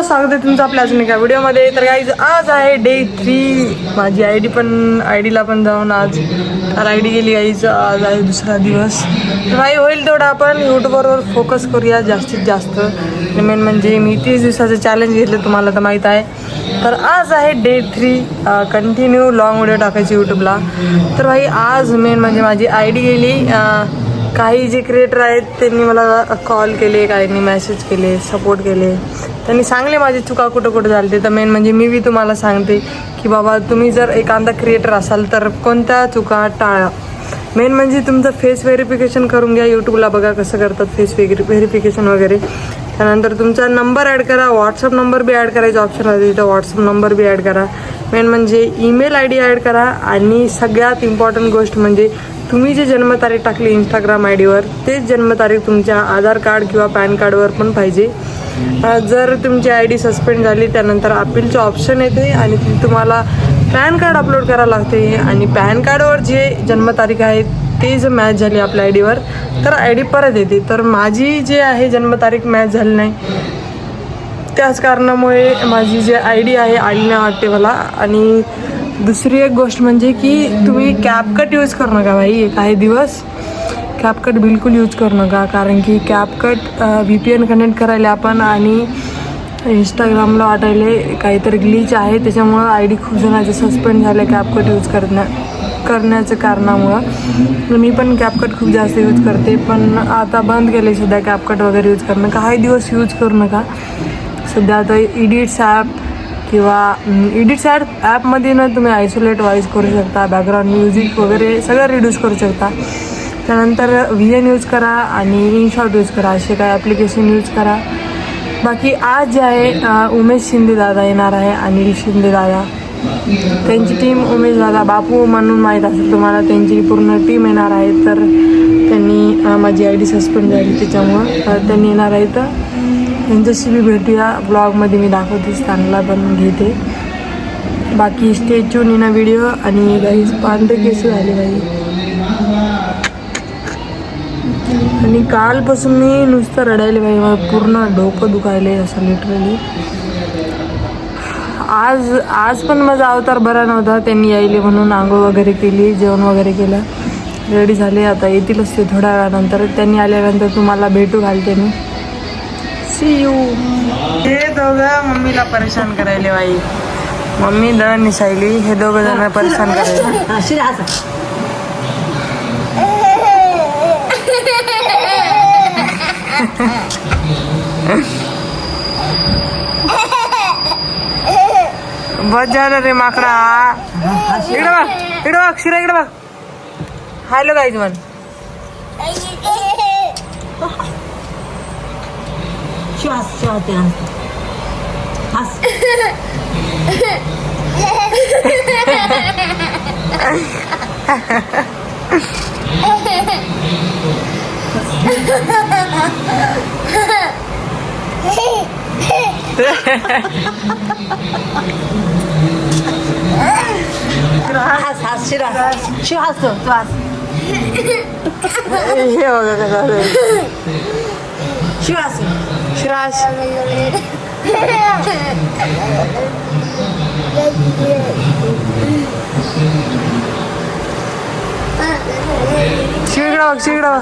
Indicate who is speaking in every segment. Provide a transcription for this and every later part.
Speaker 1: स्वागत आहे तुमचं आपल्या अजून एका व्हिडिओमध्ये. तर गाईज आज आहे डे 3. माझी आयडीला पण जाऊन आज आयडी गेली गाईज. आज आहे दुसरा दिवस. तर भाई होईल तेवढं आपण यूट्यूबवर फोकस करूया जास्तीत जास्त. मेन म्हणजे मी 30 दिवसाचं चॅलेंज घेतलं, तुम्हाला तर माहीत आहे. तर आज आहे डे 3. कंटिन्यू लॉंग व्हिडिओ टाकायची यूट्यूबला. तर भाई आज मेन म्हणजे माझी आयडी गेली. काही जे क्रिएटर आहेत त्यांनी मला कॉल केले, काहींनी मेसेज केले, सपोर्ट केले. त्यांनी सांगले माझी चुका कुठं कुठं झाली. तर मेन म्हणजे मी तुम्हाला सांगते की बाबा तुम्ही जर एखादा क्रिएटर असाल तर कोणत्या चुका टाळा. मेन म्हणजे तुमचं फेस व्हेरिफिकेशन करून घ्या. यूट्यूबला बघा कसं करतात फेस व्हेरिफिकेशन वगैरे. त्यानंतर तुमचा नंबर ॲड करा. व्हॉट्सअप नंबर बी ॲड करायचा ऑप्शन आहे तिथं, व्हॉट्सअप नंबर बी ॲड करा. मेन म्हणजे ईमेल आय डी ॲड करा. आणि सगळ्यात इम्पॉर्टंट गोष्ट म्हणजे तुम्ही जे जन्मतारीख टाकली इंस्टाग्राम आय डीवर तेच जन्मतारीख तुमच्या आधार कार्ड किंवा पॅन कार्डवर पण पाहिजे. जर तुमची आय डी सस्पेंड झाली त्यानंतर अपीलचं ऑप्शन येते आणि तुम्हाला पॅन कार्ड अपलोड करावं लागते. आणि पॅन कार्डवर जे जन्मतारीख आहे ते जर मॅच झाली आपल्या आय डीवर तर आय डी परत येते. तर माझी जे आहे जन्मतारीख मॅच झाली नाही, त्याच कारणामुळे माझी जे आय डी आहे आली नाही वाटते मला. आणि दुसरी एक गोष्ट म्हणजे की तुम्ही कॅपकट यूज करू नका भाई. काही दिवस कॅपकट बिलकुल यूज करू नका, कारण की कॅपकट VPN कनेक्ट करायला आपण आणि इंस्टाग्रामला वाटायले काहीतरी ग्लिच आहे. त्याच्यामुळं आय डी खूप जणांचे सस्पेंड झाले कॅपकट यूज करण्याच्या कारणामुळं. मी पण कॅपकट खूप जास्त यूज करते, पण आता बंद केले सध्या कॅपकट वगैरे यूज करणं. काही दिवस यूज करू नका. सध्या आता एडिट्स ॲप किंवा एडिट्स ॲपमध्ये ना तुम्ही आयसोलेट व्हॉईस करू शकता, बॅकग्राऊंड म्युझिक वगैरे सगळं रिड्यूस करू शकता. त्यानंतर VN यूज करा आणि इनशॉट यूज करा, असे काही ॲप्लिकेशन यूज करा. बाकी आज जे आहे उमेश शिंदे दादा येणार आहे, अनिल शिंदे दादा, त्यांची टीम उमेश दादा बापू म्हणून माहीत असेल तुम्हाला, त्यांची पूर्ण टीम येणार आहे. तर त्यांनी माझी आय डी सस्पेंड झाली त्याच्यामुळं त्यांनी येणार आहे. तर त्यांच्याशी बी भेटूया. ब्लॉगमध्ये मी दाखवतेच, त्यांना पण घेते. बाकी स्टेच्यून येणं व्हिडिओ. आणि काही पांढरे केस झाले बाई. आणि कालपासून मी नुसतं रडायले बाई, मला पूर्ण डोकं दुखायले असं लिटरली. आज पण माझा अवतार बरा नव्हता. त्यांनी यायले म्हणून आंघोळ वगैरे केली, जेवण वगैरे केलं, रेडी झाले. आता येतीलच ते थोड्या वेळानंतर. त्यांनी आल्यानंतर तुम्हाला भेटू घालते मी. C you. हे दोघं मम्मीला परेशान करायले बाई. मम्मी दळण निसायली, हे दोघं जण परेशान करायले. बस झालं रे माकडा. इकडे बघ, इकडे बघ, शिरा इकडे बघ. हॅलो गाईज म्हण.
Speaker 2: शिव हसतो तू हस.
Speaker 1: हे बघा कसं
Speaker 2: शिव हस.
Speaker 1: श्रास. शिगडा बघ, शिगडा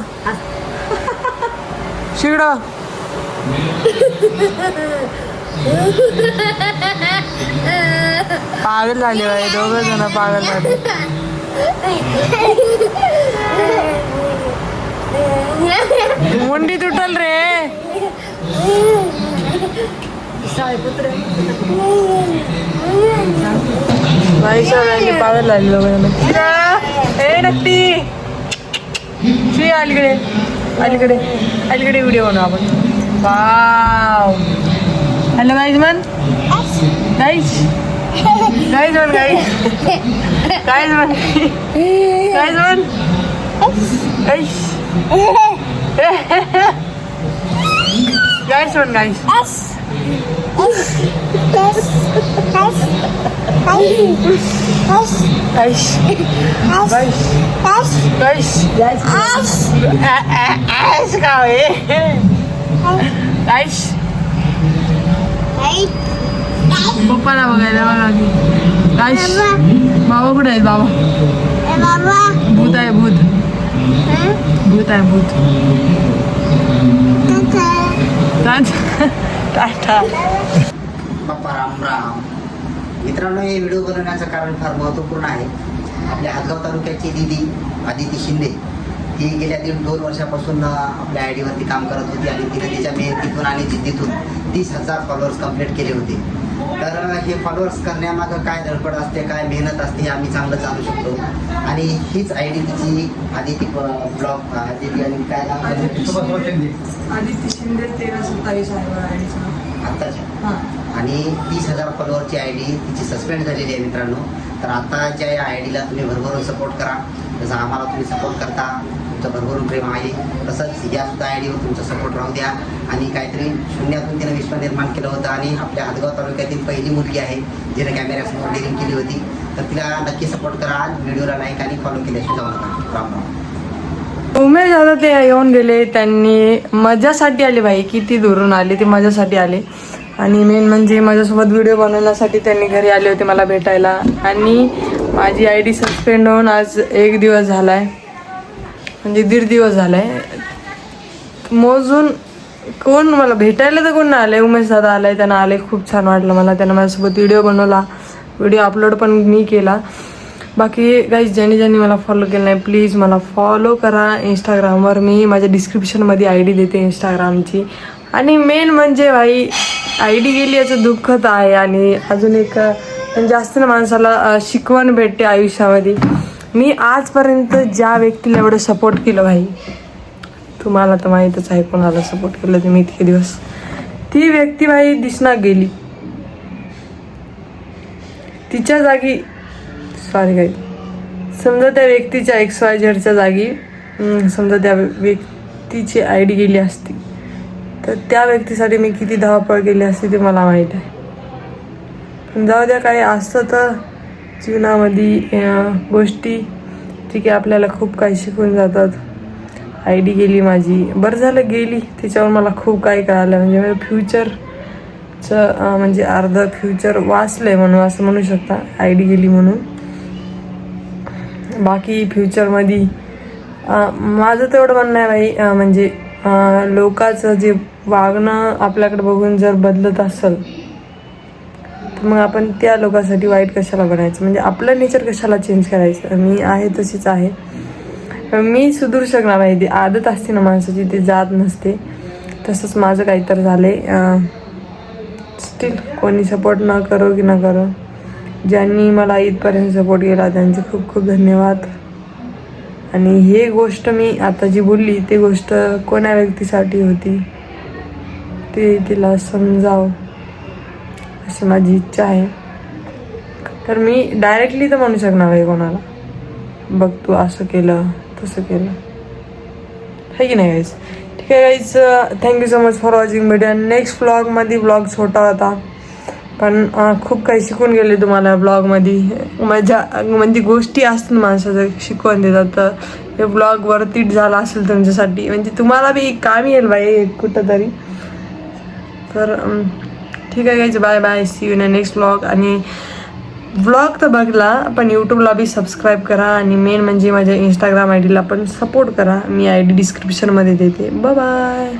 Speaker 1: शिगडा. पागल झाले बाई, दोघं जण पागल झाले. मुंडी तुटल रे. बाई सगळ्यांनी पागल झाली दोघं. हे नक्की श्री अलीकडे अलीकडे अलीकडे व्हिडिओ बनवू आपण. वाव. हॅलो गाईज मन. गाईज गाईज मन. गाईज गाईज मन. गाईज मन. गाईज गाईज मन. गाईज पप्पाला बघायला बघा की काय बाबा कुठे आहेत बाबा भूत आहे भूत भूत आहे भूत टाटा
Speaker 3: बाप्पा राम राम. मित्रांनो, हे व्हिडिओ बनवण्याचं कारण फार महत्त्वपूर्ण आहे. आपल्या हातगाव तालुक्याची दिदी आदिती शिंदे ही गेल्या 1.5-2 वर्षापासून आपल्या आय डीवरती काम करत होती आणि तिने तिच्या मेहनतीतून आणि जिद्दीतून 30,000 फॉलोअर्स कंप्लीट केले होते. तर हे फॉलोअर्स करण्यामागं काय धडपड असते, काय मेहनत असते, आम्ही चांगलं चालू शकतो. आणि हीच आय डी तिची आदिती ब्लॉग आदिती आणि काय नाव
Speaker 1: आदिती शिंदे 1327 आहे
Speaker 3: आत्ताच्या आणि 30,000 फॉलोअरची आय डी तिची सस्पेंड झालेली आहे मित्रांनो. तर आताच्या या आय डीला तुम्ही भरभरून सपोर्ट करा. जसं आम्हाला तुम्ही सपोर्ट करता, तुमचं भरभरून प्रेम आहे, तसंच यासुद्धा आय डीवर तुमचा सपोर्ट राहू द्या. आणि काहीतरी शून्यातून तिनं विश्व निर्माण केलं होतं आणि आपल्या हातगाव तालुक्यातील पहिली मुलगी आहे जिने कॅमेऱ्यासमोर डेअरिंग केली होती. तर तिला नक्की सपोर्ट करा. व्हिडिओला लाईक आणि फॉलो केल्याशिवाय जाऊ नका. राम राम.
Speaker 1: उमेश दादा ते येऊन गेले, त्यांनी मजासाठी आले भाई, किती दुरून आले ते मजासाठी आले. आणि मेन म्हणजे माझ्यासोबत व्हिडिओ बनवण्यासाठी त्यांनी घरी आले होते मला भेटायला. आणि माझी आय डी सस्पेंड होऊन आज 1 दिवस झाला आहे, म्हणजे 1.5 दिवस झाला आहे. मोजून कोण मला भेटायला तर कोण नाही आलं. उमेश दादा आलाय, त्यांना आले, खूप छान वाटलं मला. त्यांना माझ्यासोबत व्हिडिओ बनवला, व्हिडिओ अपलोड पण मी केला. बाकी काही ज्यांनी मला फॉलो केलं नाही प्लीज मला फॉलो करा इंस्टाग्रामवर. मी माझ्या डिस्क्रिप्शनमध्ये आय डी देते इंस्टाग्रामची. आणि मेन म्हणजे भाई आय डी गेली याचं दुःख तर आहे. आणि अजून एक जास्त ना माणसाला शिकवण भेटते आयुष्यामध्ये. मी आजपर्यंत ज्या व्यक्तीला एवढं सपोर्ट केलं भाई, तुम्हाला तर माहीतच आहे कोणाला सपोर्ट केलं ते मी इतके दिवस, ती व्यक्ती भाई दिसणार गेली. तिच्या जागी सॉरी काही समजा त्या व्यक्तीच्या XYZच्या जागी समजा त्या व्यक्तीची आय डी गेली असती तर त्या व्यक्तीसाठी मी किती धावपळ केली असती ते मला माहीत आहे. पण जाऊ द्या, काही असतं तर जीवनामध्ये गोष्टी ठीक आहे, आपल्याला खूप काही शिकून जातात. आय डी गेली माझी, बरं झालं गेली, त्याच्यावर मला खूप काही कळालं. म्हणजे माझं फ्युचरचं म्हणजे अर्ध फ्युचर वाचलं आहे म्हणून असं म्हणू शकता आय डी गेली म्हणून. बाकी फ्युचरमध्ये माझं तेवढं म्हणणं आहे भाई, म्हणजे लोकांचं जे वागणं आपल्याकडे बघून जर बदलत असेल तर मग आपण त्या लोकांसाठी वाईट कशाला बनायचं, म्हणजे आपलं नेचर कशाला चेंज करायचं. मी आहे तशीच आहे, मी सुधरू शकणार नाही. ती आदत असते ना माणसाची, ती जात नसते. तसंच माझं काहीतरी झालं आहे. स्टील कोणी सपोर्ट न करो की न करो, ज्यांनी मला इथपर्यंत सपोर्ट केला त्यांचे खूप खूप धन्यवाद. आणि हे गोष्ट मी आता जी बोलली ती गोष्ट कोण्या व्यक्तीसाठी होती ते तिला समजावं अशी माझी इच्छा आहे. तर मी डायरेक्टली तर म्हणू शकणार आहे कोणाला, बघ तू असं केलं तसं केलं, है की नाही गाईज. ठीक आहे guys, thank you so much for watching video. Next ब्लॉगमध्ये ब्लॉग छोटा होता पण खूप काही शिकून गेले तुम्हाला ब्लॉगमध्ये. माझ्या म्हणजे गोष्टी असतात माणसाचं शिकवून देतात, तर हे ब्लॉग वरतीच झाला असेल तुमच्यासाठी, म्हणजे तुम्हाला बी कामी येईल बाई कुठं तरी. तर ठीक आहे guys, bye bye, see you in next blog. आणि ब्लॉग तर बघला पण यूट्यूबला बी सबस्क्राईब करा. आणि मेन म्हणजे माझ्या इंस्टाग्राम आय डीला पण सपोर्ट करा. मी आय डी डिस्क्रिप्शनमध्ये देते. Bye bye.